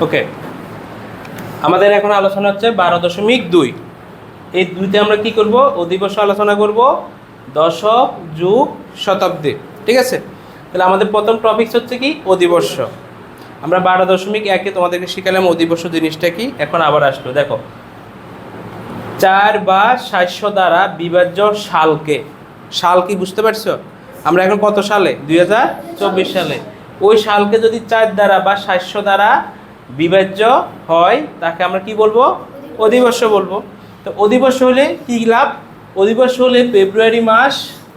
ওকে, আমাদের এখন আলোচনা হচ্ছে 12.2। এই দুইতে আমরা কি করব? অধিবর্ষ আলোচনা করব, দশক যুগ শতাব্দী। ঠিক আছে, তাহলে আমাদের প্রথম টপিকস হচ্ছে কি? অধিবর্ষ। আমরা 12.1-এ তোমাদেরকে শিখালাম অধিবর্ষ জিনিসটা কি। এখন আবার আসলো, দেখো 4 বা 700 দ্বারা বিভাজ্য সালকে, সাল কি বুঝতে পারছো? আমরা এখন কত সালে? 2024 সালে। ওই সালকে যদি 4 দ্বারা বা 700 দ্বারা বিভাজ্য হয় তাকে আমরা কি বলবো? অধিবর্ষ বলবো। তো অধিবর্ষ হলে কি লাভ? অধিবর্ষ হলে ফেব্রুয়ারি মাস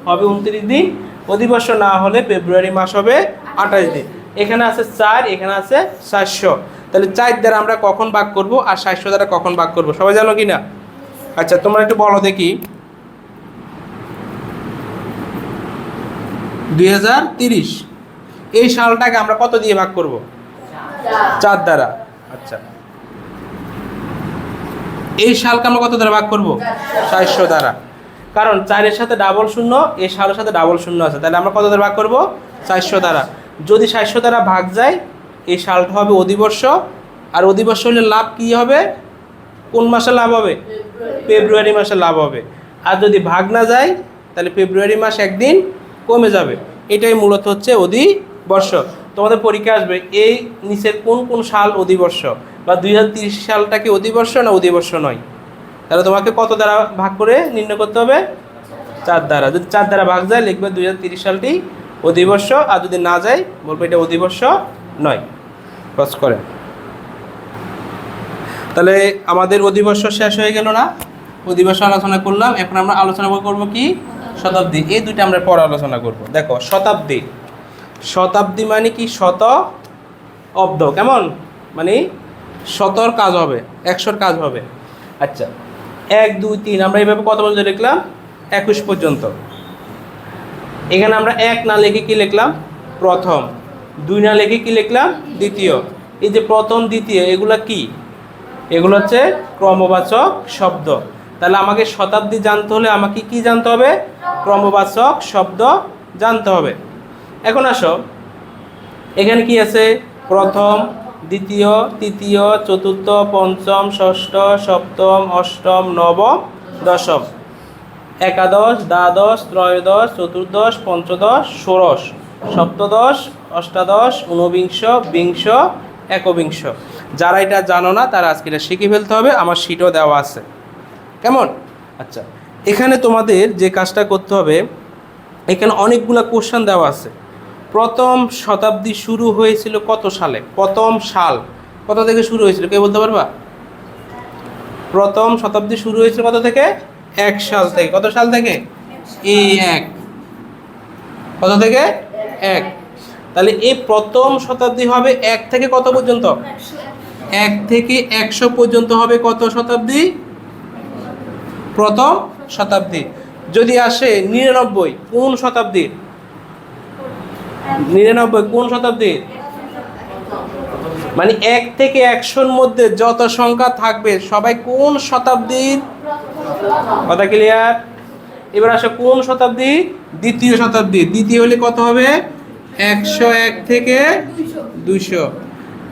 হবে 29 দিন, অধিবর্ষ না হলে ফেব্রুয়ারি মাস হবে 28 দিন। এখানে আছে 4, এখানে আছে 700। তাহলে 4 দ্বারা আমরা কখন ভাগ করব আর 700 দ্বারা কখন ভাগ করব, সবাই জানো কি না? আচ্ছা, তোমরা একটু বলো দেখি। 2030 এই সালটাকে আমরা কত দিয়ে ভাগ করব? 4 দ্বারা। আচ্ছা, এই সালকে আমরা কত দ্বারা ভাগ করব? 700 দ্বারা। কারণ 4-এর সাথে ডাবল শূন্য, এই সালের সাথে ডাবল শূন্য আছে, তাহলে আমরা কত দ্বারা ভাগ করব? 700 দ্বারা। যদি 700 দ্বারা ভাগ যায়, এই সালটা হবে অধিবর্ষ। আর অধিবর্ষ হলে লাভ কি হবে? কোন মাসে লাভ হবে? ফেব্রুয়ারি মাসে লাভ হবে। আর যদি ভাগ না যায় তাহলে ফেব্রুয়ারি মাস একদিন কমে যাবে। এটাই মূলত হচ্ছে অধিবর্ষ। তোমাদের পরীক্ষা আসবে এই নিচের কোন কোন সাল অধিবর্ষ, বা 2030 সালটা কি অধিবর্ষ না অধিবর্ষ নয়। তাহলে তোমাকে কত দ্বারা ভাগ করে নির্ণয় করতে হবে? 4 দ্বারা। যদি 4 দ্বারা ভাগ যায় লিখবে 2030 সালটি অধিবর্ষ, আর যদি না যায় বলবে এটা অধিবর্ষ নয়। ক্রস করে। তাহলে আমাদের অধিবর্ষ শেষ হয়ে গেল না? অধিবর্ষ আলোচনা করলাম, এখন আমরা আলোচনা করব কি? শতাব্দী। এই দুইটা আমরা পরে আলোচনা করব। দেখো শতাব্দী, শতাব্দী মানে কি? শত অব্দ, কেমন? মানে 100-র কাজ হবে, 100-র কাজ হবে। আচ্ছা, 1 2 3 আমরা এইভাবে কত পর্যন্ত লিখলাম? 21 পর্যন্ত। এখানে আমরা 1 না লিখে কি লিখলাম? প্রথম। 2 না লিখে কি লিখলাম? দ্বিতীয়। এই যে প্রথম দ্বিতীয় এগুলা কি? এগুলো হচ্ছে ক্রমবাচক শব্দ। তাহলে আমাকে শতাব্দী জানতে হলে আমাকে কি জানতে হবে? ক্রমবাচক শব্দ জানতে হবে। এখন আসো, এখানে কি আছে? প্রথম, দ্বিতীয়, তৃতীয়, চতুর্থ, পঞ্চম, ষষ্ঠ, সপ্তম, অষ্টম, নবম, দশম, একাদশ, দ্বাদশ, ত্রয়োদশ, চতুর্দশ, পঞ্চদশ, ষোড়শ, সপ্তদশ, অষ্টাদশ, ঊনবিংশ, বিংশ, একবিংশ। যারা এটা জানো না তারা আজকে এটা শিখে ফেলতে হবে, আমার শিটও দেওয়া আছে, কেমন? আচ্ছা, এখানে তোমাদের যে কাজটা করতে হবে, এখানে অনেকগুলো কোশ্চেন দেওয়া আছে। প্রথম শতাব্দী শুরু হয়েছিল কত সালে? প্রথম সাল কত থেকে শুরু হয়েছিল, কে বলতে পারবা? প্রথম শতাব্দী শুরু হয়েছিল কত থেকে? 1 সাল থেকে। কত সাল থেকে? এই 1। কত থেকে? 1। তাহলে এই প্রথম শতাব্দী হবে 1 থেকে কত পর্যন্ত? 1 থেকে 100 পর্যন্ত হবে কত শতাব্দী? প্রথম শতাব্দী। যদি আসে 99, কোন শতাব্দীর? 99 কোন শতাব্দীর? মানে 1 থেকে 100-র মধ্যে যত সংখ্যা থাকবে সবাই কোন শতাব্দীর? কথা ক্লিয়ার? এবার আসো কোন শতাব্দী? দ্বিতীয় শতাব্দী। দ্বিতীয় হলে কত হবে? 101 থেকে 200।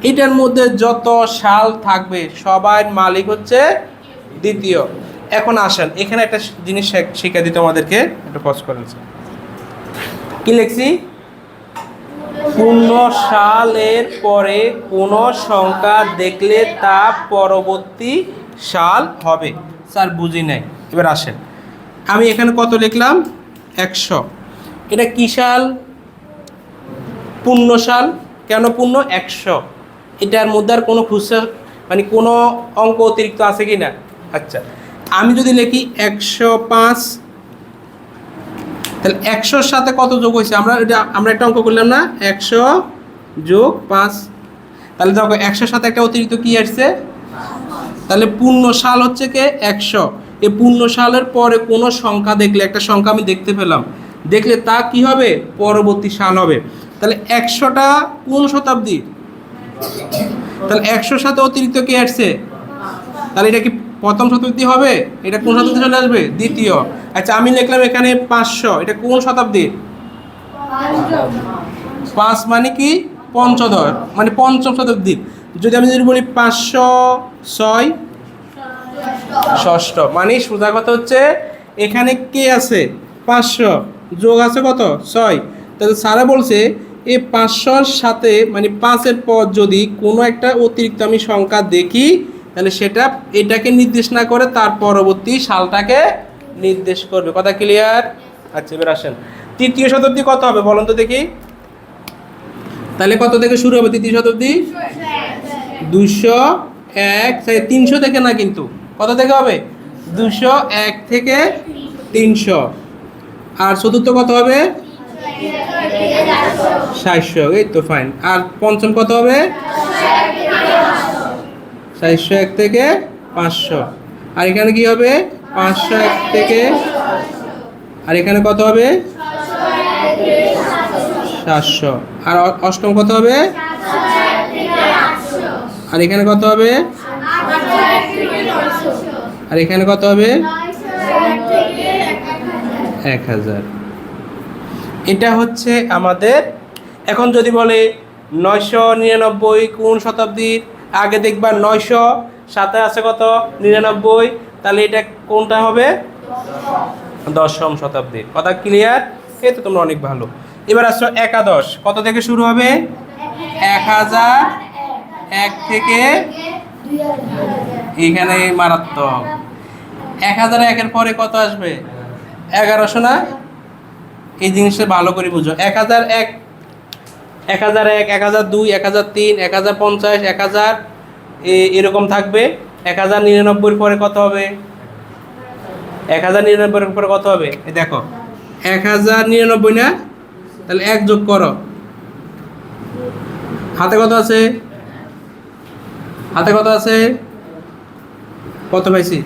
এটার মধ্যে যত সাল থাকবে সবার মালিক হচ্ছে দ্বিতীয়। এখন আসেন, এখানে একটা জিনিস শিখা দিতে আমাদেরকে, একটু পজ করেন। কি লিখছি? পূর্ণ সালের পরে কোন সংখ্যা দেখলে তা পরবর্তী সাল হবে। স্যার বুঝি নাই। এবার আসেন, আমি এখানে কত লিখলাম? 100। এটা কি সাল? পূর্ণ সাল। কেন পূর্ণ? 100। এটার মধ্যে আর কোনো খুচরা মানে কোনো অঙ্ক অতিরিক্ত আছে কি না? আচ্ছা, আমি যদি লিখি 105, তাহলে 100-র সাথে কত যোগ হয়েছে? আমরা একটা অঙ্ক করলাম না, 100 যোগ 5। তাহলে দেখো 100-র সাথে একটা অতিরিক্ত কি আসছে? তাহলে পূর্ণ সাল হচ্ছে কে? 100। এই পূর্ণ সালের পরে কোনো সংখ্যা দেখলে, একটা সংখ্যা আমি দেখতে পেলাম, দেখলে তা কি হবে? পরবর্তী সাল হবে। তাহলে 100টা কোন শতাব্দী? তাহলে 100-র সাথে অতিরিক্ত কি আসছে? তাহলে এটা কি প্রথম শতাব্দী হবে? এটা কোন শতাব্দী চলে আসবে? দ্বিতীয়। আচ্ছা, আমি লিখলাম এখানে 500, এটা কোন শতাব্দী? 5 মানে কি? পঞ্চদশ, মানে পঞ্চম শতাব্দী। যদি বলি 506 ষষ্ঠ, মানে সোজা কথা হচ্ছে এখানে কে আছে 500 যোগ আছে কত 6, তাহলে স্যারা বলছে এই 500-র সাথে মানে 5-এর পর যদি কোনো একটা অতিরিক্ত আমি সংখ্যা দেখি তাহলে সেটা এটাকে নির্দেশ না করে তার পরবর্তী সালটাকে নির্দেশ করবে। কথা ক্লিয়ার? আচ্ছা এবার আসেন তৃতীয় শতাব্দী কত হবে বলুন তো দেখি। তাহলে কত থেকে শুরু হবে তৃতীয় শতাব্দী? 201 300 থেকে না, কিন্তু কত থেকে হবে 201 থেকে 300। আর চতুর্থ কত হবে 400, এই তো ফাইন। আর পঞ্চম কত হবে 401 থেকে 500। আর এখানে কি হবে 501 থেকে, আর এখানে কত হবে 700। আর অষ্টম কত হবে, আর এখানে কত হবে, আর এখানে কত হবে 1000। এটা হচ্ছে আমাদের। এখন যদি বলে 999 কোন শতাব্দীর, আগে দেখবা 900 সাথে আছে কত 99, তাহলে এটা কোনটা হবে দশম শতাব্দীর। কথা ক্লিয়ার? এই তো তোমরা অনেক ভালো। এবার আসো একাদশ, কত থেকে শুরু হবে 1001 থেকে, এখানে মারাত্মক 1001-এর পরে কত আসবে 1100 না? এই জিনিসটা ভালো করে বুঝো। 1001, 1001, 1002, 1003, 1050, 1000 এরকম থাকবে। 1099-এর পরে কত হবে, 1099-এর পরে কত হবে, এই দেখো 1099 না, তাহলে 1 যোগ করো, হাতে কত আছে, হাতে কত আছে, কত পাইছি,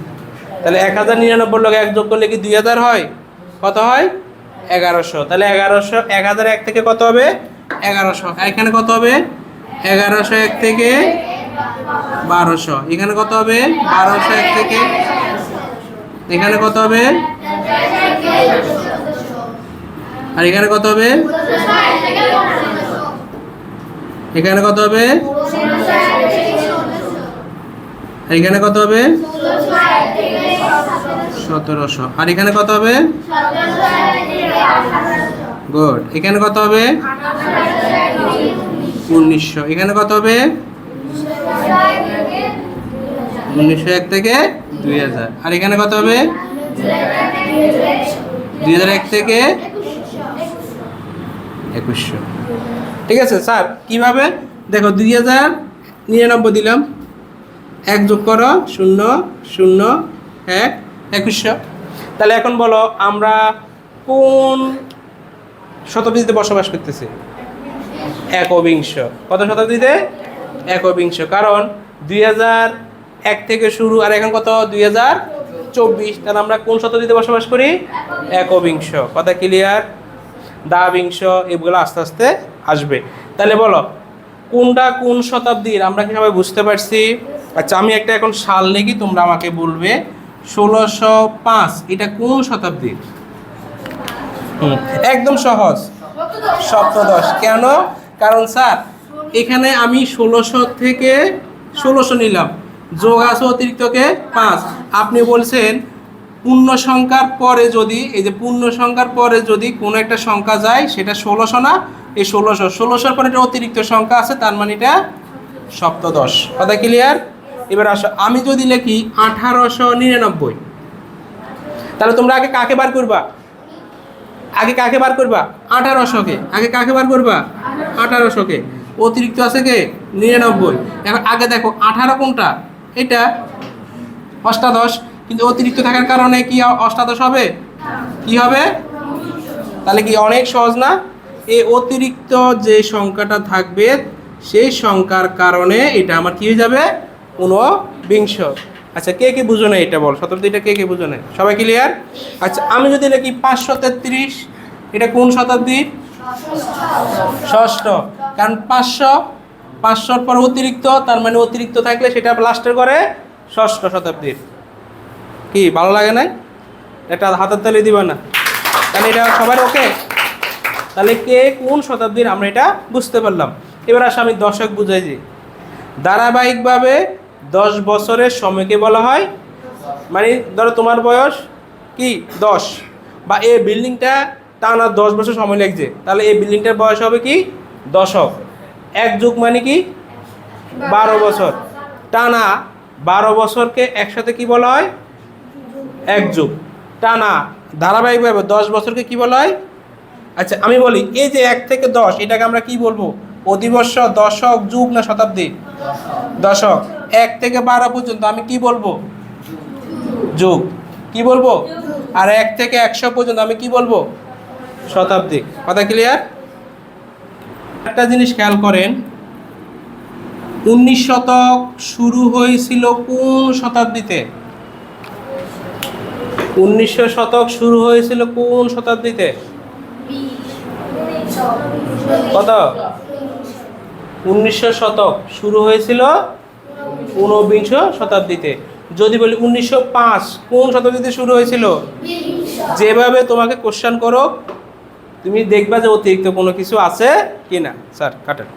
তাহলে 1099 লোক 1 যোগ করলে কি 2000 হয়, কত হয় 1100। তাহলে 1100, 1001 থেকে কত হবে 1100। এখানে কত হবে 1101 থেকে 1200। এখানে কত হবে 1201 থেকে, এখানে কত হবে, আর এখানে কত হবে, এখানে কত হবে, এখানে কত হবে 1700। আর এখানে কত হবে, গুড। এখানে কত হবে 1900। এখানে কত হবে 1901 থেকে 2000। আর এখানে কত হবে 2001 থেকে 2100। ঠিক আছে স্যার, কিভাবে দেখো 2099 দিলাম, 1 যোগ করো 0 0 1 2100। তাহলে এখন বলো আমরা কোন শতাব্দীতে বসবাস করতেছি, একবিংশ। কত শতাব্দীতে, একবিংশ। কারণ 2001 থেকে শুরু, আর এখন কত 2024, তাহলে আমরা কোন শতাব্দীতে বসবাস করি, একবিংশ। কথা ক্লিয়ার? দ্বাবিংশ এগুলো আস্তে আস্তে আসবে। তাহলে বলো কোনটা কোন শতাব্দীর, আমরা কি সবাই বুঝতে পারছি? আচ্ছা আমি একটা এখন সাল লিখি, তোমরা আমাকে বলবে 1605 এটা কোন শতাব্দীর? একদম সহজ, সপ্তদশ। কেন? কারণ স্যার এখানে আমি 1600 থেকে 1600 নিলাম, যোগ আছে অতিরিক্তকে 5। আপনি বলছেন পূর্ণ সংখ্যার পরে যদি, এই যে পূর্ণ সংখ্যার পরে যদি কোনো একটা সংখ্যা যায় সেটা 1600 না, এই 1600 পরে একটা অতিরিক্ত সংখ্যা আছে, তার মানে এটা সপ্তদশ। কথা ক্লিয়ার? এবার আসো আমি যদি লিখি 1899, তাহলে তোমরা আগে কাকে বার করবা, আগে কাকে বার করবা 1800-কে, আগে কাকে বার করবা 1800-কে, অতিরিক্ত আছে কে 99। এখন আগে দেখো 18 কোনটা, এটা অষ্টাদশ, কিন্তু অতিরিক্ত থাকার কারণে কি অষ্টাদশ হবে, কি হবে? তাহলে কি অনেক সহজ না? এই অতিরিক্ত যে সংখ্যাটা থাকবে সেই সংখ্যার কারণে এটা আমার কি হয়ে যাবে 19বিংশ। আচ্ছা কে কে বুঝো না এটা বল, শতাব্দীটা কে কে বুঝো না, সবাই ক্লিয়ার? আচ্ছা আমি যদি লিখি 533, এটা কোন শতাব্দীর? ষষ্ঠ। কারণ 500-500-র পর অতিরিক্ত, তার মানে অতিরিক্ত থাকলে সেটা লাস্টের করে ষষ্ঠ শতাব্দীর। কি ভালো লাগে না? এটা হাতের তালি দিবা না, তাহলে এটা সবার ওকে। তাহলে কে কোন শতাব্দীর আমরা এটা বুঝতে পারলাম। এবার আসলে আমি দশক বুঝাই দিই। ধারাবাহিকভাবে 10 বছরের সময়কে বলা হয়, মানে ধরো তোমার বয়স কি 10, বা এই বিল্ডিংটা টানা 10 বছর সময় লাগছে, তাহলে এই বিল্ডিংটার বয়স হবে কি দশক। 1 যুগ মানে কি 12 বছর, টানা 12 বছরকে একসাথে কি বলা হয় 1 যুগ। টানা ধারাবাহিকভাবে 10 বছরকে কি বলা হয়, আচ্ছা আমি বলি এই যে 1 থেকে 10 এটাকে আমরা কি বলবো, অধিবর্ষ, দশক, যুগ না শতাব্দী? দশক। 1 থেকে 12 পর্যন্ত আমি কি বলবো, যুগ। কি বলবো? আর 1 থেকে 100 পর্যন্ত আমি কি বলবো, শতাব্দী। কথা ক্লিয়ার? একটা জিনিস খেয়াল করেন, 19 শতক শুরু হয়েছিল কোন শতাব্দীতে? 1900 শতক শুরু হয়েছিল কোন শতাব্দীতে? কত? 1900 শতক শুরু হয়েছিল 19 শতাব্দীতে। যদি বলি 1905 কোন শতাব্দীতে শুরু হয়েছিল? যেভাবে তোমাকে কোশ্চেন করো তুমি দেখবা যে অতিরিক্ত কোনো কিছু আছে কিনা। স্যার কাটেন।